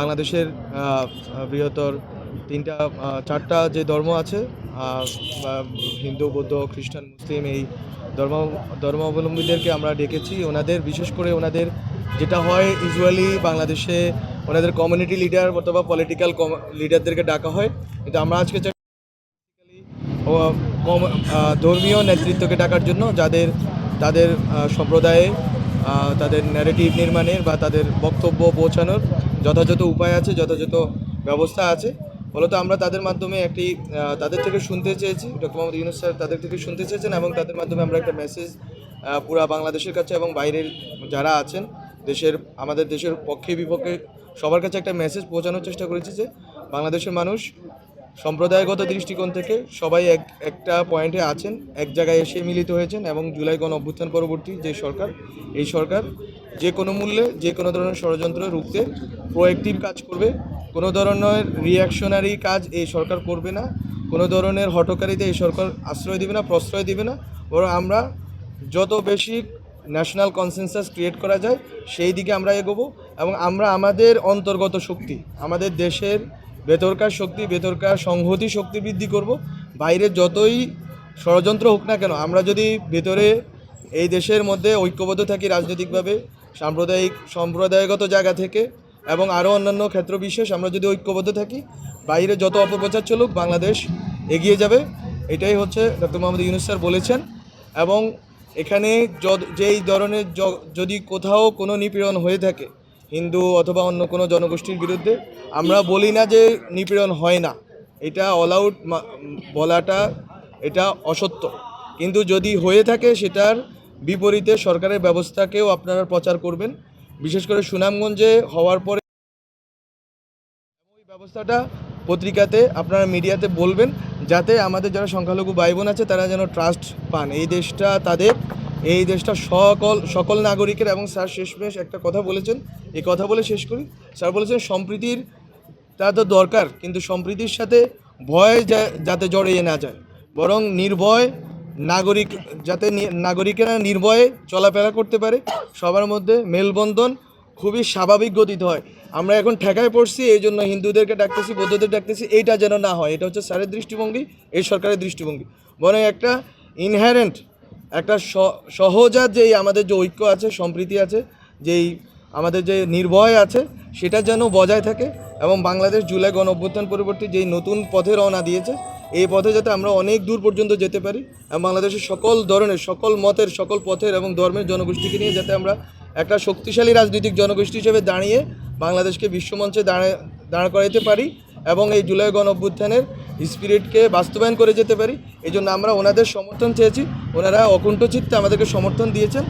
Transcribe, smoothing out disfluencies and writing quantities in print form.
বাংলাদেশের বৃহত্তর তিনটা চারটা যে ধর্ম আছে, হিন্দু, বৌদ্ধ, খ্রিস্টান, মুসলিম, এই ধর্ম ধর্মাবলম্বীদেরকে আমরা ডেকেছি। ওনাদের বিশেষ করে ওনাদের যেটা হয় ইউজুয়ালি বাংলাদেশে ওনাদের কমিউনিটি লিডার অথবা পলিটিক্যাল লিডারদেরকে ডাকা হয়, কিন্তু আমরা আজকে ধর্মীয় নেতৃত্বকে ডাকার জন্য যাদের তাদের সম্প্রদায়ে তাদের ন্যারেটিভ নির্মাণের বা তাদের বক্তব্য পৌঁছানোর যথাযথ উপায় আছে, যথাযথ ব্যবস্থা আছে। ফলত আমরা তাদের মাধ্যমে তাদের থেকে শুনতে চেয়েছি, ডক্টর মোহাম্মদ ইউনূস স্যার তাদের থেকে শুনতে চেয়েছেন এবং তাদের মাধ্যমে আমরা একটা মেসেজ পুরা বাংলাদেশের কাছে এবং বাইরের যারা আছেন আমাদের দেশের পক্ষে বিপক্ষে সবার কাছে একটা মেসেজ পৌঁছানোর চেষ্টা করেছি যে বাংলাদেশের মানুষ সম্প্রদায়গত দৃষ্টিকোণ থেকে সবাই একটা পয়েন্টে আছেন, এক জায়গায় এসে মিলিত হয়েছেন এবং জুলাই গণ অভ্যুত্থান পরবর্তী যে সরকার, এই সরকার যে কোনো মূল্যে যে কোনো ধরনের ষড়যন্ত্র রুখতে প্রোঅ্যাক্টিভ কাজ করবে। কোনো ধরনের রিয়াকশনারি কাজ এই সরকার করবে না, কোনো ধরনের হঠকারিতে এই সরকার আশ্রয় দেবে না, প্রশ্রয় দেবে না। বরং আমরা যত বেশি ন্যাশনাল কনসেনসাস ক্রিয়েট করা যায় সেই দিকে আমরা এগোবো এবং আমরা আমাদের অন্তর্গত শক্তি, আমাদের দেশের ভেতরকার শক্তি, ভেতরকার সংহতি শক্তি বৃদ্ধি করব। বাইরে যতই ষড়যন্ত্র হোক না কেন, আমরা যদি ভেতরে এই দেশের মধ্যে ঐক্যবদ্ধ থাকি রাজনৈতিকভাবে, সম্প্রদায়গত জায়গা থেকে এবং আরও অন্যান্য ক্ষেত্র বিশেষ আমরা যদি ঐক্যবদ্ধ থাকি, বাইরে যত অপপ্রচার চলুক বাংলাদেশ এগিয়ে যাবে। এটাই হচ্ছে ডক্টর মোহাম্মদ ইউনূস স্যার বলেছেন। এবং এখানে যেই ধরনের যদি কোথাও কোনো নিপীড়ন হয়ে থাকে হিন্দু অথবা অন্য কোনো জনগোষ্ঠীর বিরুদ্ধে, আমরা বলি না যে নিপীড়ন হয় না, এটা অল আউট বলাটা এটা অসত্য। কিন্তু যদি হয়ে থাকে সেটার বিপরীতে সরকারের ব্যবস্থাকেও আপনারা প্রচার করবেন, বিশেষ করে সুনামগঞ্জে হওয়ার পরে ওই ব্যবস্থাটা পত্রিকাতে আপনারা মিডিয়াতে বলবেন, যাতে আমাদের যারা সংখ্যালঘু ভাই বোন আছে তারা যেন ট্রাস্ট পান। এই দেশটা সকল নাগরিকের। এবং স্যার শেষমেশ একটা কথা বলেছেন, এই কথা বলে শেষ করি। স্যার বলেছেন সম্প্রীতির তা তো দরকার, কিন্তু সম্প্রীতির সাথে ভয় যাতে জড়িয়ে না যায়, বরং নির্ভয় নাগরিকেরা নির্ভয়ে চলাফেরা করতে পারে, সবার মধ্যে মেলবন্ধন খুবই স্বাভাবিক গতিতে হয়। আমরা এখন ঠেকায় পড়ছি, এই জন্য হিন্দুদেরকে ডাকতেছি, বৌদ্ধদের ডাকতেছি, এইটা যেন না হয়। এটা হচ্ছে স্যারের দৃষ্টিভঙ্গি, এই সরকারের দৃষ্টিভঙ্গি। বরং একটা ইনহেরেন্ট একটা সহজাত যেই আমাদের যে ঐক্য আছে, সম্প্রীতি আছে, যেই আমাদের যে নির্ভয় আছে, সেটা যেন বজায় থাকে এবং বাংলাদেশ জুলাই গণ অভ্যুত্থান পরবর্তী যেই নতুন পথে রওনা দিয়েছে, এই পথে যাতে আমরা অনেক দূর পর্যন্ত যেতে পারি এবং বাংলাদেশের সকল ধরনের, সকল মতের, সকল পথের এবং ধর্মের জনগোষ্ঠীকে নিয়ে যাতে আমরা একটা শক্তিশালী রাজনৈতিক জনগোষ্ঠী হিসেবে দাঁড়িয়ে বাংলাদেশকে বিশ্বমঞ্চে দাঁড় করাইতে পারি এবং এই জুলাই গণ অভ্যুত্থানের স্পিরিটকে বাস্তবায়ন করে যেতে পারি। এই জন্য আমরা ওনাদের সমর্থন চেয়েছি, ওনারা অকুণ্ঠ চিত্তে আমাদেরকে সমর্থন দিয়েছেন।